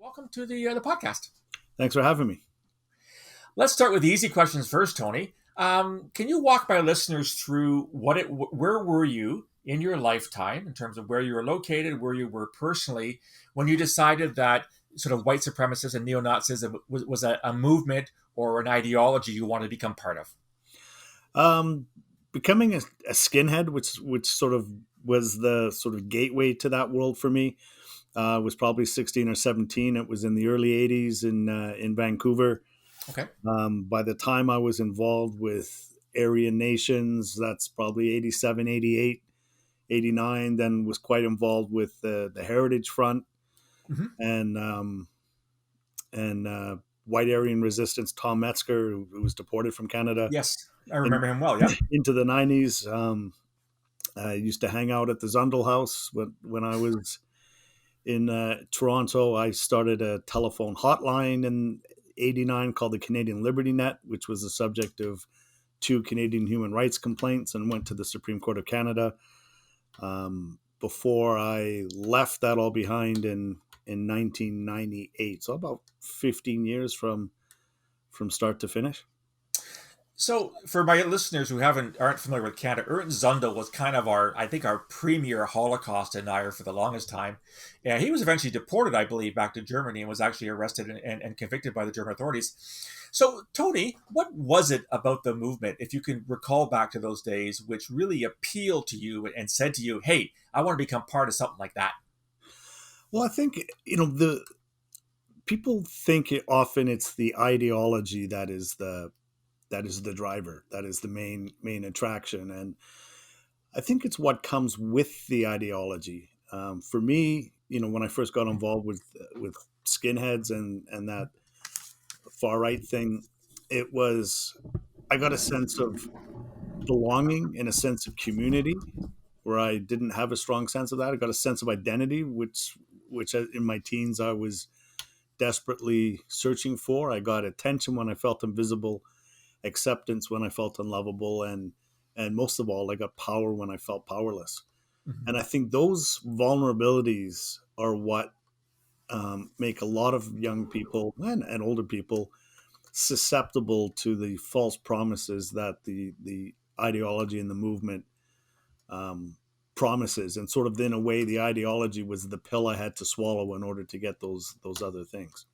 Welcome to the podcast. Thanks for having me. Let's start with the easy questions first, Tony. Can you walk my listeners through where were you in your lifetime in terms of where you were located, where you were personally, when you decided that sort of white supremacists and neo-Nazism was a movement or an ideology you wanted to become part of? Becoming a skinhead, which sort of was the sort of gateway to that world for me, was probably 16 or 17. It was in the early 80s in Vancouver. Okay. By the time I was involved with Aryan Nations, that's probably 87, 88, 89, then was quite involved with the Heritage Front and White Aryan Resistance, Tom Metzger, who was deported from Canada. Yes, I remember him well, yeah. Into the 90s. I used to hang out at the Zundel House when I was in Toronto. I started a telephone hotline in 89 called the Canadian Liberty Net, which was the subject of 2 Canadian human rights complaints, and went to the Supreme Court of Canada before I left that all behind in 1998. So about 15 years from start to finish. So, for my listeners who aren't familiar with Canada, Ernst Zundel was kind of our premier Holocaust denier for the longest time. And he was eventually deported, I believe, back to Germany and was actually arrested and convicted by the German authorities. So, Tony, what was it about the movement, if you can recall back to those days, which really appealed to you and said to you, hey, I want to become part of something like that? Well, I think, the people think often it's the ideology that is the driver, that is the main attraction, and I think it's what comes with the ideology. For me, when I first got involved with skinheads and that far right thing, I got a sense of belonging and a sense of community where I didn't have a strong sense of that. I got a sense of identity, which in my teens I was desperately searching for. I got attention when I felt invisible, acceptance when I felt unlovable, and most of all, I got power when I felt powerless. Mm-hmm. And I think those vulnerabilities are what make a lot of young people and older people susceptible to the false promises that the ideology and the movement promises. And sort of in a way, the ideology was the pill I had to swallow in order to get those other things.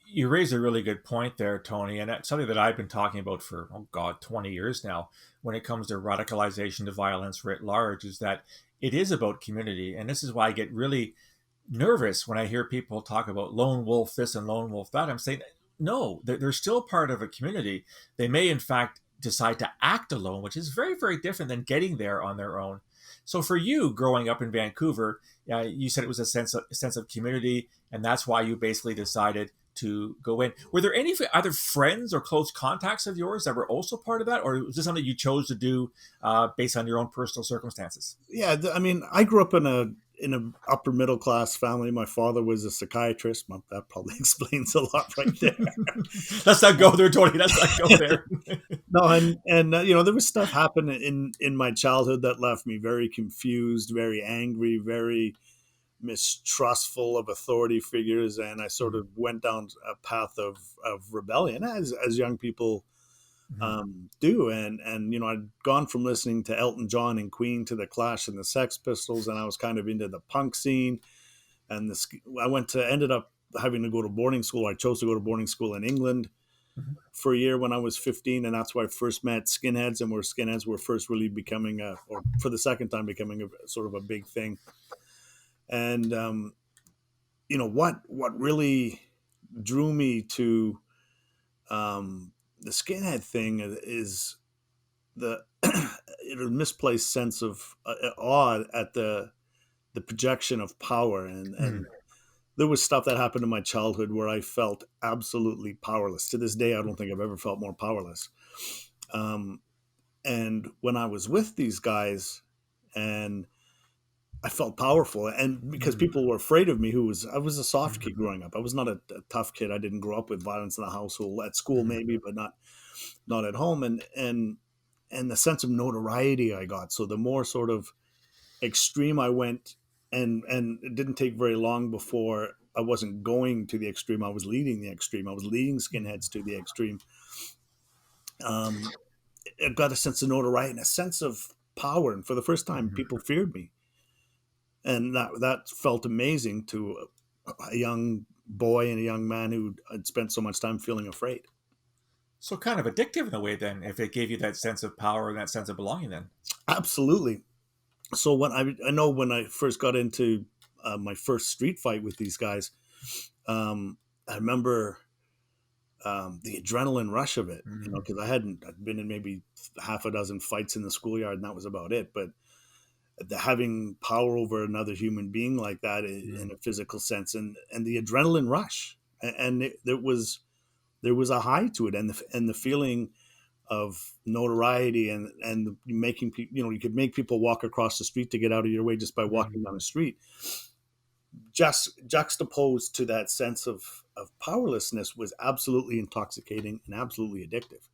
You raise a really good point there, Tony, and that's something that I've been talking about for, 20 years now when it comes to radicalization, to violence writ large, is that it is about community. And this is why I get really nervous when I hear people talk about lone wolf this and lone wolf that. I'm saying, no, they're still part of a community. They may, in fact, decide to act alone, which is very, very different than getting there on their own. So for you, growing up in Vancouver, you said it was a sense of community, and that's why you basically decided to go in. Were there any other friends or close contacts of yours that were also part of that, or was this something you chose to do based on your own personal circumstances? Yeah, I mean, I grew up in an upper middle class family. My father was a psychiatrist. That probably explains a lot right there. Let's not go there, Tony. Let's not go there. No, and there was stuff happening in my childhood that left me very confused, very angry, very mistrustful of authority figures, and I sort of went down a path of rebellion, as young people do. And I'd gone from listening to Elton John and Queen to the Clash and the Sex Pistols, and I was kind of into the punk scene. And ended up having to go to boarding school. I chose to go to boarding school in England for a year when I was 15, and that's where I first met skinheads, and where skinheads were first really becoming or for the second time becoming a sort of a big thing. And what really drew me to the skinhead thing is the misplaced sense of awe at the projection of power, and there was stuff that happened in my childhood where I felt absolutely powerless. To this day, I don't think I've ever felt more powerless. And when I was with these guys, and I felt powerful, and because people were afraid of me, I was a soft kid growing up. I was not a tough kid. I didn't grow up with violence in the household, at school maybe, but not at home. And the sense of notoriety I got. So the more sort of extreme I went, and it didn't take very long before I wasn't going to the extreme. I was leading the extreme. I was leading skinheads to the extreme. Um, I got a sense of notoriety and a sense of power, and for the first time, Mhm. people feared me, and that felt amazing to a young boy and a young man who had spent so much time feeling afraid. So kind of addictive in a way, then, if it gave you that sense of power and that sense of belonging, then. Absolutely. So I know when I first got into my first street fight with these guys, I remember the adrenaline rush of it, Mm, because I'd been in maybe half a dozen fights in the schoolyard, and that was about it. But having power over another human being like that in mm. a physical sense, and the adrenaline rush, and there was a high to it, and the feeling of notoriety, and making people, you could make people walk across the street to get out of your way just by Mm. walking down the street, just juxtaposed to that sense of powerlessness, was absolutely intoxicating and absolutely addictive.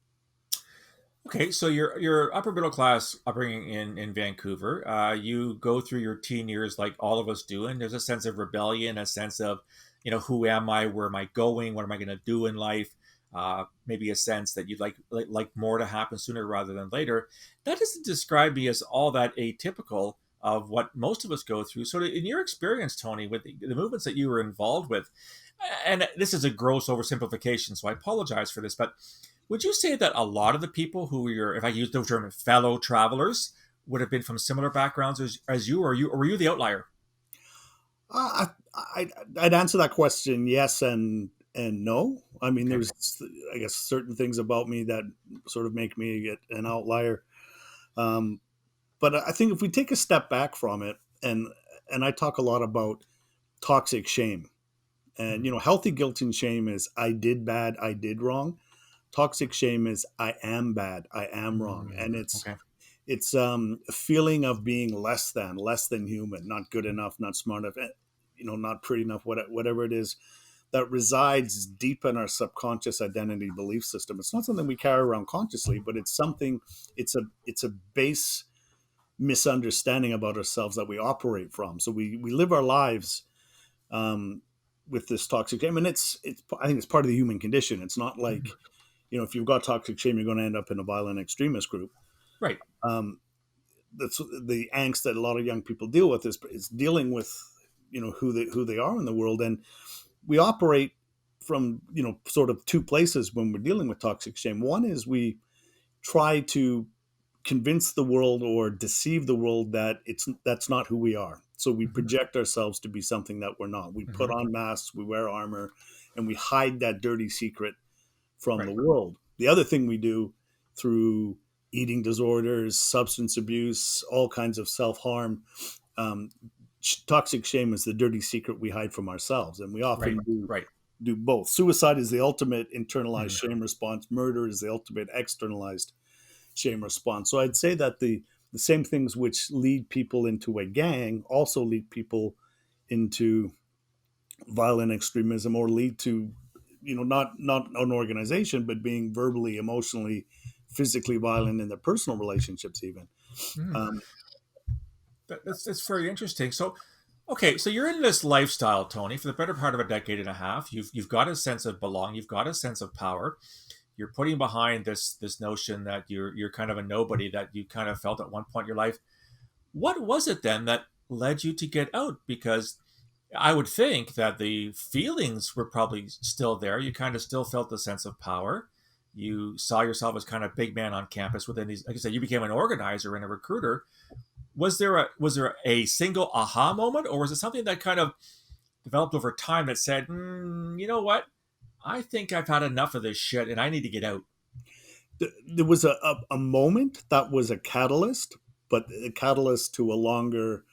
Okay, so your upper middle class upbringing in Vancouver, you go through your teen years like all of us do, and there's a sense of rebellion, a sense of, who am I, where am I going, what am I going to do in life? Maybe a sense that you'd like more to happen sooner rather than later. That doesn't describe me as all that atypical of what most of us go through. So, in your experience, Tony, with the movements that you were involved with, and this is a gross oversimplification, so I apologize for this, but would you say that a lot of the people who were your, if I use the term fellow travelers, would have been from similar backgrounds as you, or were you the outlier? I'd answer that question yes and no. I mean, Okay. there's, I guess, certain things about me that sort of make me an outlier. Um, but I think if we take a step back from it, and I talk a lot about toxic shame, and Mm, healthy guilt and shame is I did bad, I did wrong. Toxic shame is I am bad, I am wrong, mm, and it's okay. it's a feeling of being less than human, not good enough, not smart enough, not pretty enough, whatever it is that resides deep in our subconscious identity belief system. It's not something we carry around consciously, but it's something. It's a base misunderstanding about ourselves that we operate from. So we live our lives um, with this toxic shame, and it's I think it's part of the human condition. It's not like, Mhm. if you've got toxic shame, you're going to end up in a violent extremist group. Right. Um, that's the angst that a lot of young people deal with, is dealing with who they are in the world, and we operate from sort of two places when we're dealing with toxic shame. One is we try to convince the world or deceive the world that that's not who we are. So we Mhm. project ourselves to be something that we're not. We put Mhm. on masks, we wear armor, and we hide that dirty secret from the Right. world. The other thing we do through eating disorders, substance abuse, all kinds of self harm, um, toxic shame is the dirty secret we hide from ourselves, and we Right. often Right. do both. Suicide is the ultimate internalized Mhm. shame response. Murder is the ultimate externalized shame response. So I'd say that the same things which lead people into a gang also lead people into violent extremism, or lead to not an organization, but being verbally, emotionally, physically violent in their personal relationships even. Mm. um, That's very interesting. So, okay, so you're in this lifestyle, Tony, for the better part of a decade and a half. You've got a sense of belong. You've got a sense of power. You're putting behind this notion that you're kind of a nobody that you kind of felt at one point in your life. What was it then that led you to get out? Because I would think that the feelings were probably still there. You kind of still felt the sense of power. You saw yourself as kind of big man on campus within these. Like I said, you became an organizer and a recruiter. Was there a single aha moment, or was it something that kind of developed over time that said, you know what? I think I've had enough of this shit, and I need to get out. there was a moment that was a catalyst, but a catalyst to a longer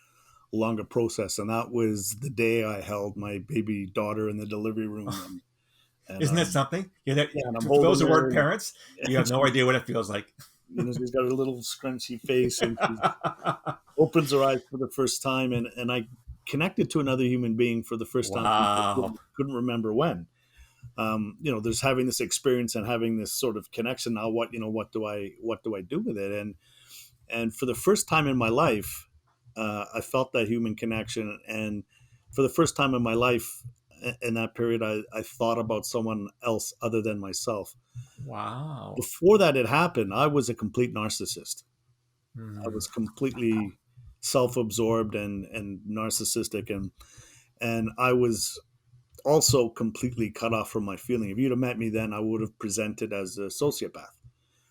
process, and that was the day I held my baby daughter in the delivery room, and Isn't that something? Yeah, that, yeah, and I'm for those holding who her, weren't and parents, you have no she's, idea what it feels like. she's got a little scrunchy face, and she opens her eyes for the first time, and I connected to another human being for the first time since I Wow. couldn't remember when. There's having this experience and having this sort of connection. Now, what do I do with it? And for the first time in my life, I felt that human connection, and for the first time in my life, in that period, I thought about someone else other than myself. Wow. Before that had happened, I was a complete narcissist. I Mm. was completely self-absorbed and narcissistic, and I was also completely cut off from my feeling. If you'd have met me then, I would have presented as a sociopath.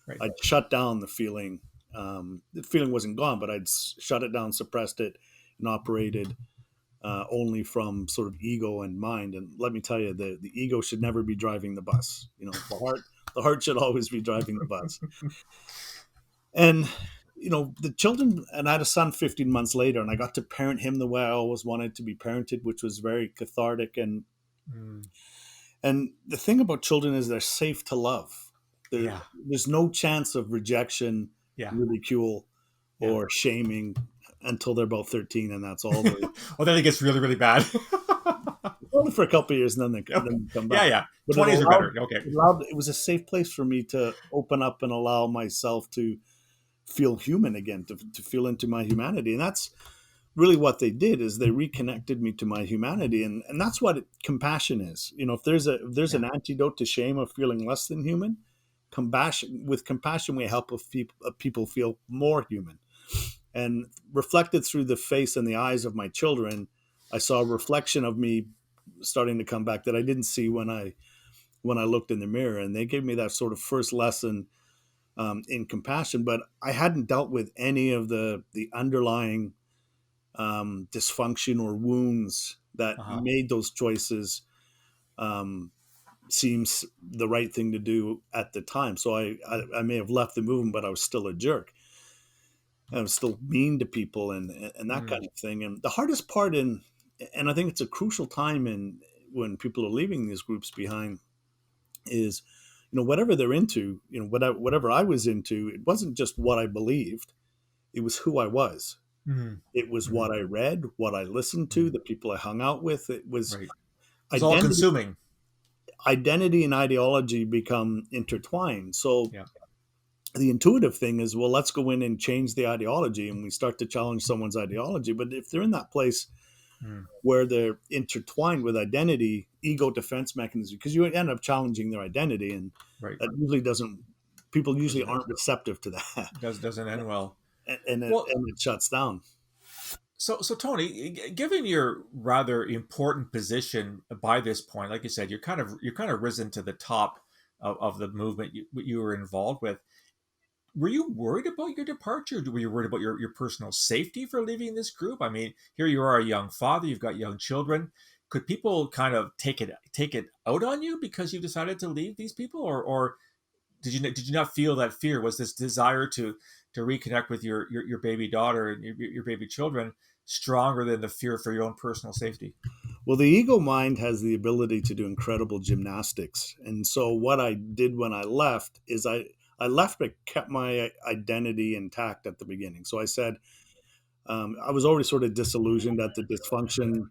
Right. I'd shut down the feeling. The feeling wasn't gone, but I'd shut it down, suppressed it, and operated only from sort of ego and mind. And let me tell you, the ego should never be driving the bus. The heart should always be driving the bus. And the children, and I had a son 15 months later, and I got to parent him the way I always wanted to be parented, which was very cathartic. Mm. And the thing about children is they're safe to love. There, Yeah. there's no chance of rejection, Yeah. ridicule, Yeah. or shaming until they're about 13, and that's all there. Well, then it gets really, really bad. Only for a couple of years, and Okay. then they come Yeah, back. yeah. But 20s are better. Okay. it was a safe place for me to open up and allow myself to feel human again, to feel into my humanity. And that's really what they did, is they reconnected me to my humanity. And that's what compassion is. If there's Yeah. an antidote to shame of feeling less than human, compassion we help people feel more human. And reflected through the face and the eyes of my children, I saw a reflection of me starting to come back that I didn't see when I looked in the mirror. And they gave me that sort of first lesson in compassion. But I hadn't dealt with any of the underlying dysfunction or wounds that Uh-huh. made those choices um, seems the right thing to do at the time. So I may have left the movement, but I was still a jerk. I was still mean to people and that Mm. kind of thing. And the hardest part and I think it's a crucial time in when people are leaving these groups behind is, whatever they're into, whatever I was into, it wasn't just what I believed, it was who I was. Mm. It was Mm. what I read, what I listened to, Mm. the people I hung out with. It was Right. It's all identity, consuming. identity and ideology become intertwined. So Yeah. the intuitive thing is, well, let's go in and change the ideology, and we start to challenge someone's ideology. But if they're in that place Mm. where they're intertwined with identity, ego defense mechanism, because you end up challenging their identity, and Right. that usually doesn't. People usually Doesn't aren't receptive to that, doesn't end well. and Well, it shuts down. so Tony, given your rather important position by this point, like you said, you're kind of risen to the top of the movement you were involved with. Were you worried about your departure? Were you worried about your personal safety for leaving this group? I mean, here you are, a young father, you've got young children. Could people kind of take it out on you because you decided to leave these people, or did you not feel that fear? Was this desire to reconnect with your baby daughter and your baby children stronger than the fear for your own personal safety? Well, the ego mind has the ability to do incredible gymnastics. And so what I did when I left is I left but kept my identity intact at the beginning. So I said, I was already sort of disillusioned at the dysfunction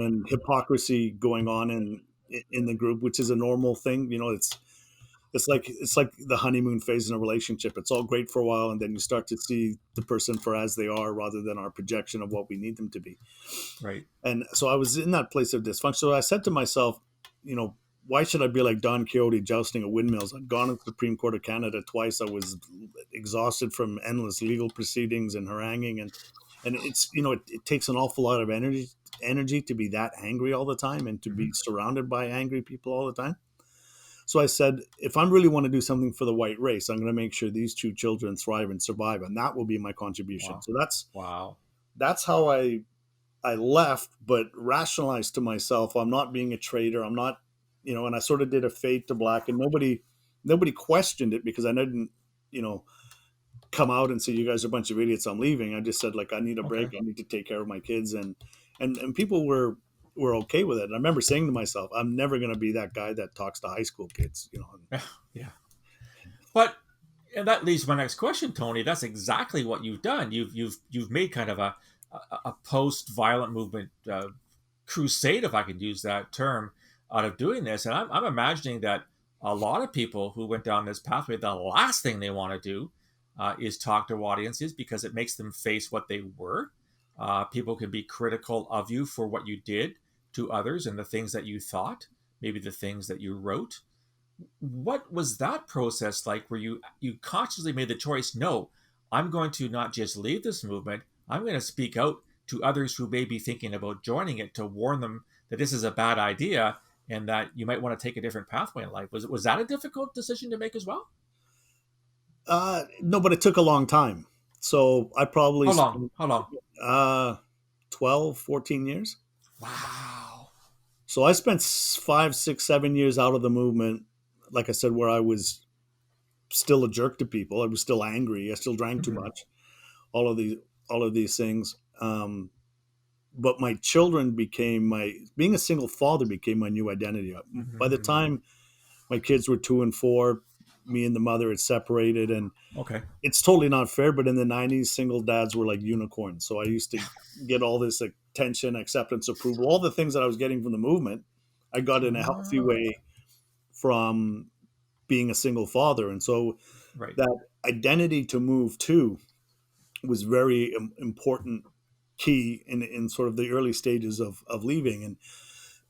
and hypocrisy going on in the group, which is a normal thing. It's like the honeymoon phase in a relationship. It's all great for a while, and then you start to see the person for as they are rather than our projection of what we need them to be. Right. And so I was in that place of dysfunction. So I said to myself, why should I be like Don Quixote jousting at windmills? I'd gone to the Supreme Court of Canada twice. I was exhausted from endless legal proceedings and haranguing, and it takes an awful lot of energy to be that angry all the time and to Hmm. be surrounded by angry people all the time. So I said, if I really want to do something for the white race, I'm going to make sure these two children thrive and survive, and that will be my contribution. Wow. So that's Wow. that's how I left, but rationalized to myself, I'm not being a traitor. I'm not, and I sort of did a fade to black, and nobody questioned it because I didn't, you know, come out and say, you guys are a bunch of idiots, I'm leaving. I just said, like, I need a break. Okay. I need to take care of my kids. And people were okay with it. And I remember saying to myself, I'm never going to be that guy that talks to high school kids. Yeah. But and that leads to my next question, Tony. That's exactly what you've done. You've made kind of a post-violent movement crusade, if I could use that term, out of doing this. And I'm imagining that a lot of people who went down this pathway, the last thing they want to do is talk to audiences because it makes them face what they were. People can be critical of you for what you did to others and the things that you thought, maybe the things that you wrote. What was that process like where you consciously made the choice, no, I'm going to not just leave this movement, I'm going to speak out to others who may be thinking about joining it to warn them that this is a bad idea and that you might want to take a different pathway in life. Was that a difficult decision to make as well? No, but it took a long time. So I probably How long? spent How long? uh, 12, 14 years. Wow. So I spent 5, 6, 7 years out of the movement, like I said, where I was still a jerk to people. I was still angry. I still drank too Mm-hmm. much. All of these, all of these things. But my children became my being a single father became my new identity. By the Mm-hmm. time my kids were 2 and 4, me and the mother had separated, and Okay. it's totally not fair. But in the '90s, single dads were like unicorns. So I used to get all this attention, acceptance, approval, all the things that I was getting from the movement. I got in a healthy Ah, way from being a single father, and so right. that identity to move to was very important key in sort of the early stages of leaving. And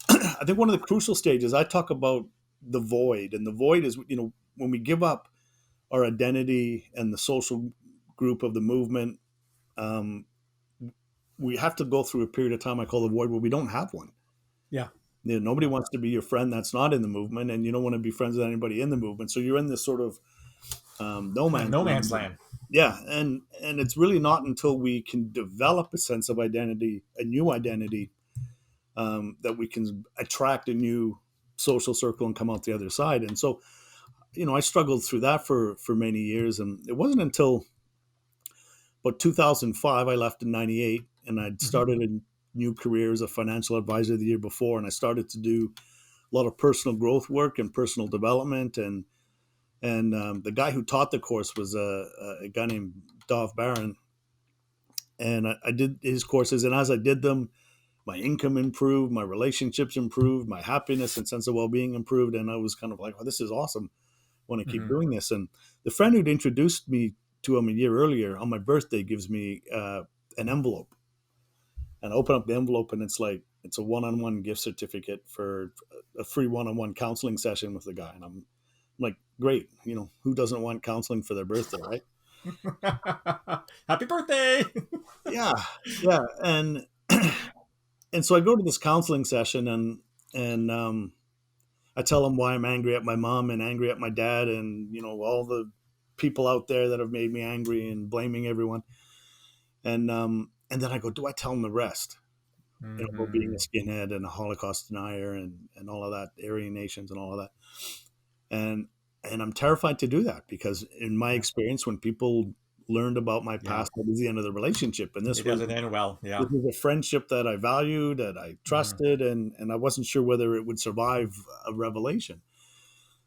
I think one of the crucial stages I talk about the void, and the void is, when we give up our identity and the social group of the movement, um, we have to go through a period of time I call the void where we don't have one. Yeah. Nobody Yeah. wants to be your friend that's not in the movement, and you don't want to be friends with anybody in the movement. So you're in this sort of no Kind of man's no man's land. land. Yeah, and it's really not until we can develop a sense of identity, a new identity, that we can attract a new social circle and come out the other side. And so, I struggled through that for many years, and it wasn't until about 2005 I left in '98, and I'd Mm-hmm. started a new career as a financial advisor the year before, and I started to do a lot of personal growth work and personal development. And the guy who taught the course was a guy named Dov Baron, and I did his courses. And as I did them, my income improved, my relationships improved, my happiness and sense of well-being improved, and I was kind of like, "Oh, this is awesome. I want to keep Mm-hmm. doing this." And the friend who'd introduced me to him a year earlier on my birthday gives me an envelope, and I open up the envelope, and it's a one-on-one gift certificate for a free one-on-one counseling session with the guy. And I'm like, great, who doesn't want counseling for their birthday, right? Happy birthday. Yeah, yeah. And so I go to this counseling session, and I tell him why I'm angry at my mom and angry at my dad, and all the people out there that have made me angry and blaming everyone. And then I go, do I tell him the rest? About being a Mm-hmm. skinhead and a Holocaust denier and all of that, Aryan nations and all of that. And I'm terrified to do that, because in my Yeah. experience, when people learned about my Yeah. past, that was the end of the relationship. And It doesn't end well. Yeah. this was a friendship that I valued, that I Mm-hmm. trusted, and I wasn't sure whether it would survive a revelation.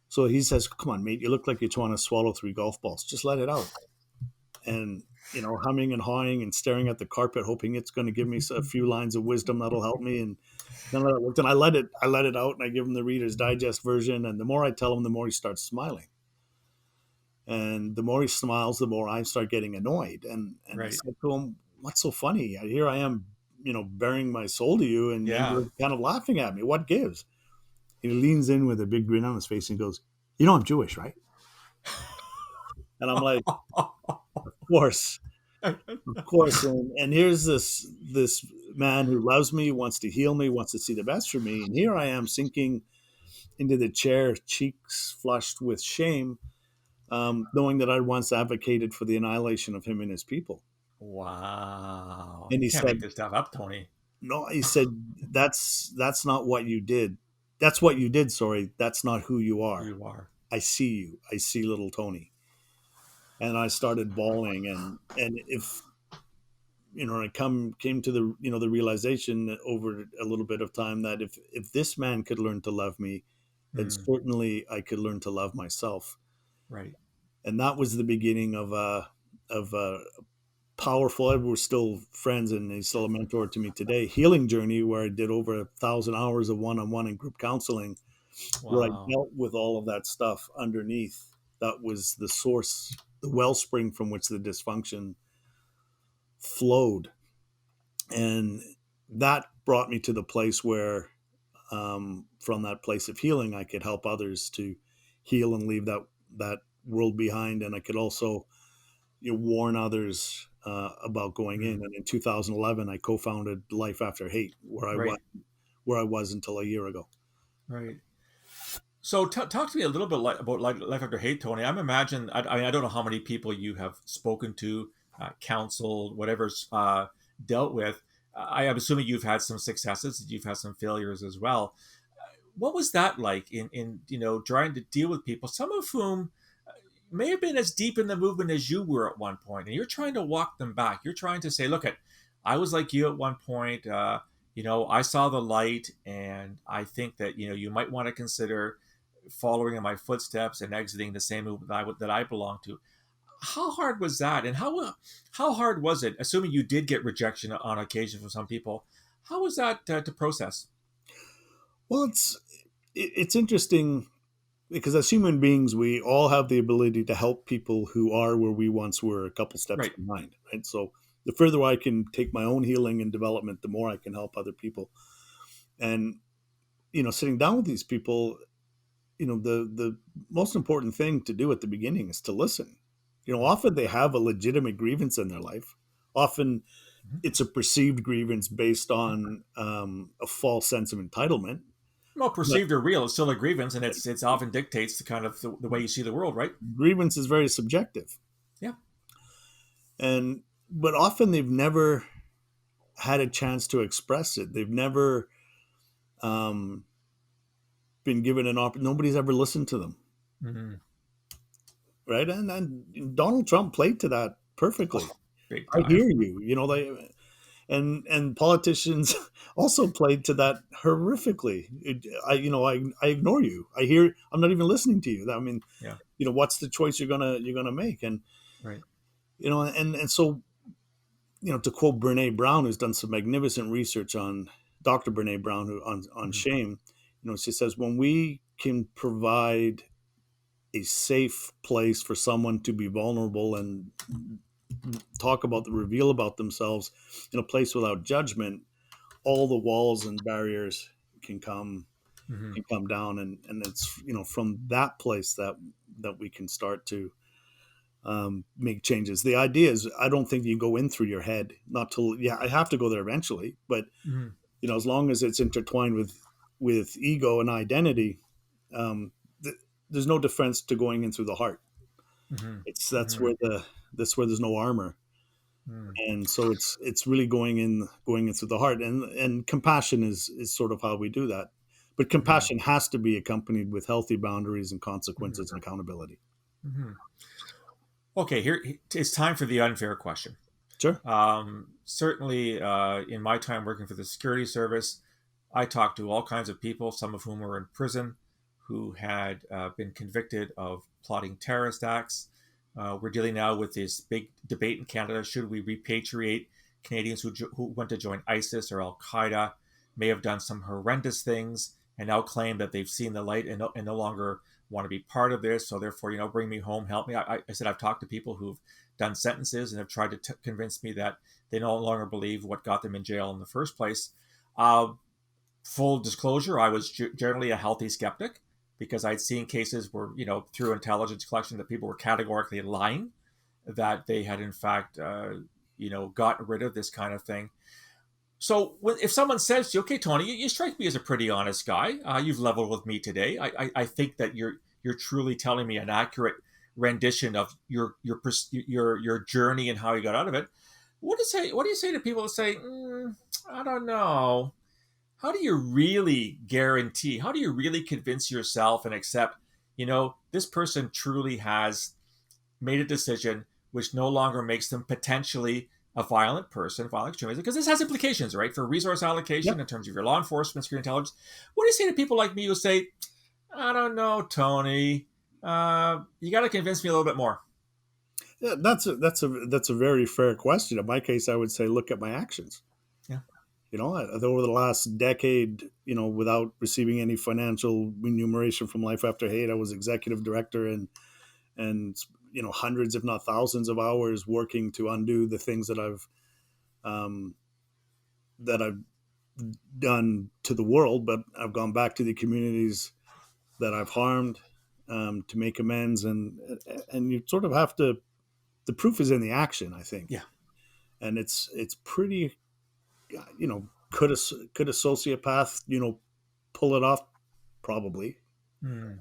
So he says, "Come on, mate, you look like you're trying to swallow 3 golf balls. Just let it out." And humming and hawing and staring at the carpet, hoping it's going to give me a few lines of wisdom that'll help me. And none of that worked. And I let it out, and I give him the Reader's Digest version. And the more I tell him, the more he starts smiling. And the more he smiles, the more I start getting annoyed. And I Right. said to him, "What's so funny? Here I am, bearing my soul to you, and Yeah. you're kind of laughing at me. What gives?" He leans in with a big grin on his face and goes, "I'm Jewish, right?" And I'm like, "Of course, of course." And here's this man who loves me, wants to heal me, wants to see the best for me. And here I am sinking into the chair, cheeks flushed with shame, knowing that I once advocated for the annihilation of him and his people. Wow. And You he can't make said, this stuff up, Tony. "No," he said, that's not what you did. That's what you did. Sorry, that's not who you Who are. you are. I see you. I see little Tony. And I started bawling. And if I came to the realization over a little bit of time that if this man could learn to love me, then Mm, certainly I could learn to love myself. right. And that was the beginning of a powerful. We're still friends, and he's still a mentor to me today. Healing journey where I did over 1,000 hours of one-on-one and group counseling, where I Wow. dealt with all of that stuff underneath. That was the source, the wellspring from which the dysfunction flowed. And that brought me to the place where, from that place of healing, I could help others to heal and leave that world behind, and I could also, warn others about going in. Mhm. And in 2011, I co-founded Life After Hate, Right. where I was until a year ago. Right. So talk to me a little bit about life after hate, Tony. I'm imagine. I mean, I don't know how many people you have spoken to, counseled, whatever's dealt with. I'm assuming you've had some successes, you've had some failures as well. What was that like in trying to deal with people, some of whom may have been as deep in the movement as you were at one point, and you're trying to walk them back. You're trying to say, look, I was like you at one point. I saw the light, and I think that you might want to consider following in my footsteps and exiting the same movement that I belong to. How hard was that, and how hard was it? Assuming you did get rejection on occasion from some people, how was that to process? Well, it's interesting because as human beings, we all have the ability to help people who are where we once were, a couple steps Right. behind, right? So the further I can take my own healing and development, the more I can help other people. And sitting down with these people, the most important thing to do at the beginning is to listen. Often they have a legitimate grievance in their life. Often Mhm. it's a perceived grievance based on a false sense of entitlement. Well, But perceived or real, it's still a grievance, and it's often dictates the kind of the way you see the world, right? grievance is very subjective, Yeah. and but often they've never had a chance to express it. They've never um, been given an opportunity. Nobody's ever listened to them, Hmm. right? And Donald Trump played to that perfectly. Oh, big I time. hear you. And politicians also played to that horrifically. I ignore you. I'm not even listening to you. I mean, Yeah. what's the choice you're gonna make? And Right. so, to quote Brene Brown, who's done some magnificent research on Dr. Brene Brown, who on Hmm. shame, she says when we can provide a safe place for someone to be vulnerable and reveal about themselves in a place without judgment, all the walls and barriers can come Hmm. can come down, and it's from that place that we can start to make changes. The idea is, I don't think you go in through your head, not to, yeah, I have to go there eventually, but Hmm. as long as it's intertwined with ego and identity, um, th- there's no defense to going in through the heart. Hmm. It's Hmm. that's where there's no armor. Hmm. And so it's really going in through the heart, and compassion is sort of how we do that. But Hmm. compassion has to be accompanied with healthy boundaries and Hmm. consequences and accountability. Hmm. Okay, here it's time for the unfair question. Sure. Certainly, in my time working for the security service, I talked to all kinds of people, some of whom were in prison, who had been convicted of plotting terrorist acts. We're dealing now with this big debate in Canada: should we repatriate Canadians who went to join ISIS or Al Qaeda, may have done some horrendous things, and now claim that they've seen the light and no longer want to be part of this. So therefore, bring me home, help me. I said I've talked to people who've done sentences and have tried to convince me that they no longer believe what got them in jail in the first place. Uh, Full disclosure, I was generally a healthy skeptic because I'd seen cases where, through intelligence collection, that people were categorically lying, that they had in fact, gotten rid of this kind of thing. So if someone says to you, "Okay, Tony, you strike me as a pretty honest guy. You've leveled with me today. I think that you're truly telling me an accurate rendition of your journey and how you got out of it." What do you say to people that say, "I don't know"? How do you really guarantee? How do you really convince yourself and accept? This person truly has made a decision which no longer makes them potentially a violent person, violent extremism, because this has implications, right, for resource allocation Yep. in terms of your law enforcement, security intelligence. What do you say to people like me who say, "I don't know, Tony, you got to convince me a little bit more"? Yeah, that's a very fair question. In my case, I would say look at my actions. Yeah. Over the last decade, without receiving any financial remuneration from Life After Hate, I was executive director, and hundreds, if not thousands, of hours working to undo the things that I've um, that I've done to the world, but I've gone back to the communities that I've harmed, to make amends, and you sort of have to. The proof is in the action, I think, Yeah. and it's pretty. Could a sociopath pull it off? Probably. Mm.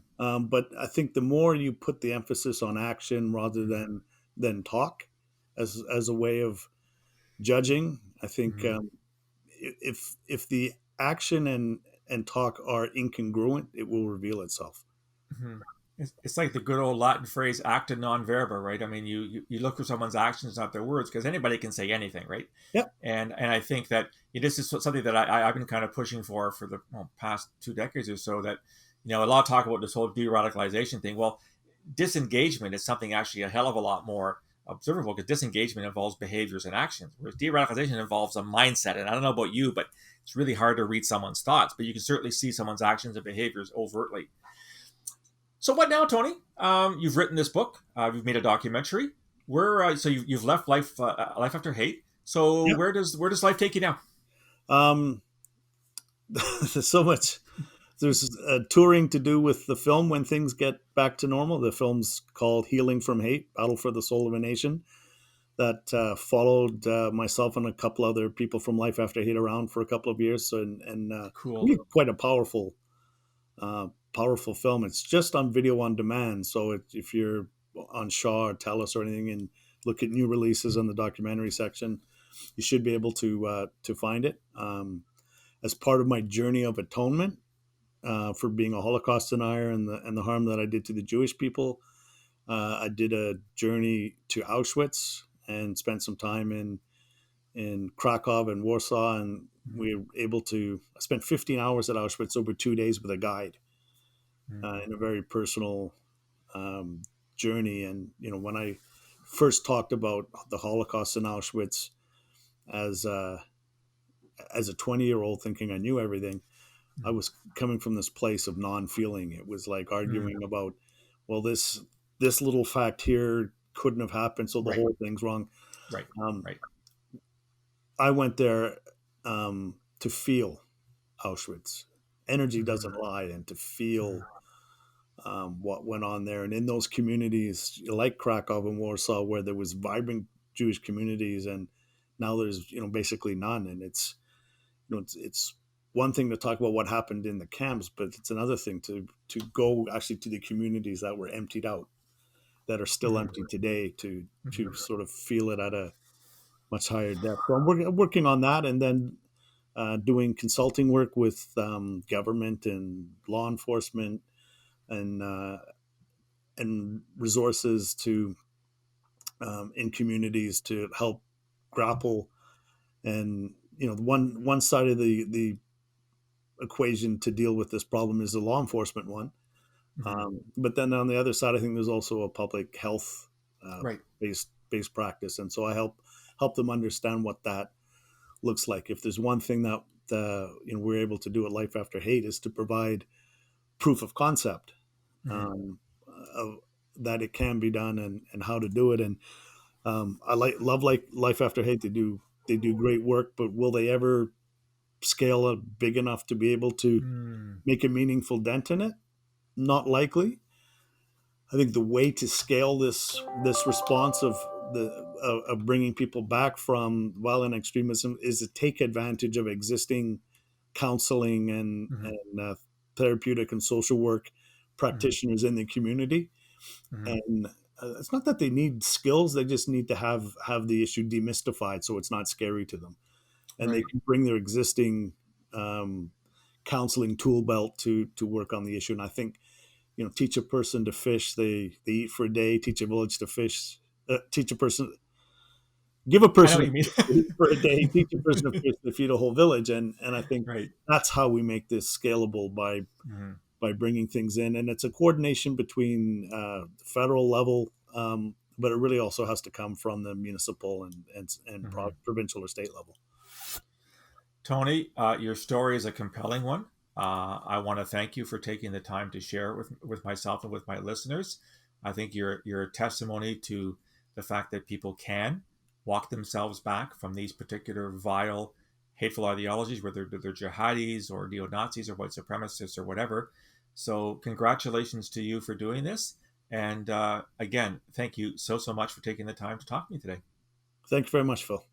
But I think the more you put the emphasis on action rather Mm. than talk, as a way of judging, I think, Mm. if the action and talk are incongruent, it will reveal itself. Mhm. It's like the good old Latin phrase "acta non verba," right? I mean, you look for someone's actions, not their words, because anybody can say anything, right? Yep. And I think that this is something that I've been kind of pushing for the past 2 decades or so. That a lot of talk about this whole de-radicalization thing. Well, disengagement is something actually a hell of a lot more observable, because disengagement involves behaviors and actions, whereas de-radicalization involves a mindset. And I don't know about you, but it's really hard to read someone's thoughts, but you can certainly see someone's actions and behaviors overtly. So what now, Tony? You've written this book. You've made a documentary. So you've left life after hate. So Yep. where does life take you now? Um, there's so much. There's touring to do with the film when things get back to normal. The film's called Healing from Hate: Battle for the Soul of a Nation. That followed myself and a couple other people from Life After Hate around for a couple of years, so, and Cool. really quite a powerful film. It's just on video on demand, so if you're on Shaw or Telus or anything and look at new releases on the documentary section, you should be able to find it. As part of my journey of atonement, for being a Holocaust denier and the harm that I did to the Jewish people, I did a journey to Auschwitz and spent some time in Krakow and Warsaw, and Mhm. we were able to. I spent 15 hours at Auschwitz over 2 days with a guide, Mhm. in a very personal um, journey. And when I first talked about the Holocaust in Auschwitz as a 20-year-old, thinking I knew everything, I Mhm. was coming from this place of non-feeling. It was like Mhm. arguing about, well, this little fact here couldn't have happened, so the Right. whole thing's wrong. Right. Um, Right. I went there to feel Auschwitz. Energy doesn't Mhm. lie, and to Mhm. feel what went on there. And in those communities, like Krakow and Warsaw, where there was vibrant Jewish communities, and now there's basically none. And it's one thing to talk about what happened in the camps, but it's another thing to go actually to the communities that were emptied out, that are still Mhm. empty today, to Mhm. sort of feel it at a much higher depth. So I'm working on that, and then doing consulting work with government and law enforcement, and resources to in communities to help grapple. And the one side of the equation to deal with this problem is the law enforcement one. Mhm. But then on the other side, I think there's also a public health Right. based practice, and so I help them understand what that looks like. If there's one thing that we're able to do at Life After Hate, is to provide proof of concept, Mhm. um, of, that it can be done, and how to do it. And I love like Life After Hate. They do great work, but will they ever scale up big enough to be able to Mm. make a meaningful dent in it? Not likely. I think the way to scale this response of bringing people back from violent extremism is to take advantage of existing counseling Mhm. and therapeutic and social work Mhm. practitioners in the community. Mhm. And it's not that they need skills; they just need to have the issue demystified, so it's not scary to them, and they Right. can bring their existing um, counseling tool belt to work on the issue. And I think, teach a person to fish, they eat for a day. Teach a village to fish. Teach a person, give a I know person what a you mean. fish to eat for a day. Teach a person to fish to feed a whole village. And I think Right. that's how we make this scalable, Mhm. by bringing things in. And it's a coordination between the federal level, but it really also has to come from the municipal and Mhm. provincial or state level. Tony, your story is a compelling one. I want to thank you for taking the time to share it with myself and with my listeners. I think you're a testimony to the fact that people can walk themselves back from these particular vile, hateful ideologies, whether they're jihadis or neo-Nazis or white supremacists or whatever. So congratulations to you for doing this. And again, thank you so much for taking the time to talk to me today. Thank you very much, Phil.